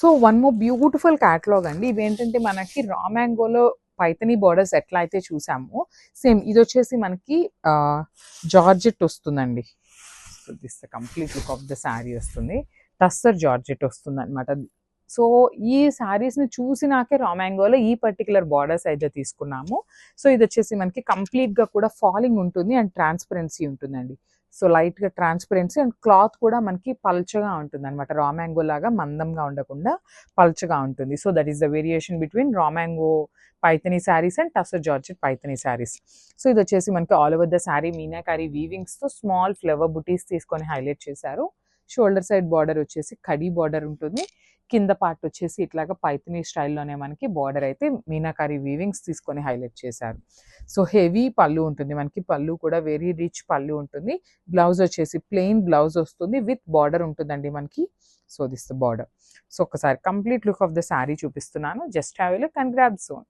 So one more beautiful catalogue అండి. ఇవేంటంటే మనకి రా మ్యాంగోలో పైథనీ బార్డర్స్ ఎట్లా అయితే చూసామో సేమ్ ఇది వచ్చేసి మనకి జార్జెట్ వస్తుందండి. So this the complete look of the sari వస్తుంది. టస్సర్ జార్జెట్ వస్తుంది అనమాట. సో ఈ శారీస్ని చూసినాకే రా మ్యాంగోలో ఈ పర్టికులర్ బార్డర్స్ అయితే తీసుకున్నాము. సో ఇది వచ్చేసి మనకి కంప్లీట్గా కూడా ఫాలింగ్ ఉంటుంది అండ్ ట్రాన్స్పరెన్సీ ఉంటుందండి. సో లైట్గా ట్రాన్స్పరెన్సీ అండ్ క్లాత్ కూడా మనకి పల్చగా ఉంటుంది అనమాట. రా మ్యాంగో లాగా మందంగా ఉండకుండా పల్చగా ఉంటుంది. So that is the variation between raw mango Paithani saris and tussar georgette Paithani saris. So ఇది వచ్చేసి మనకి all over the sari meenakari వీవింగ్స్తో స్మాల్ ఫ్లవర్ బుటీస్ తీసుకొని హైలైట్ చేశారు. షోల్డర్ సైడ్ బార్డర్ వచ్చేసి కడీ బార్డర్ ఉంటుంది. కింద పార్ట్ వచ్చేసి ఇట్లాగా పైథనీ స్టైల్లోనే మనకి బార్డర్ అయితే మీనాకారి వీవింగ్స్ తీసుకొని హైలైట్ చేశారు. సో హెవీ పళ్ళు ఉంటుంది మనకి. పళ్ళు కూడా వెరీ రిచ్ పళ్ళు ఉంటుంది. బ్లౌజ్ వచ్చేసి ప్లెయిన్ బ్లౌజ్ వస్తుంది విత్ బార్డర్ ఉంటుందండి మనకి. So this the border. So ఒకసారి complete look of the sari చూపిస్తున్నాను. Just have a look and grab son.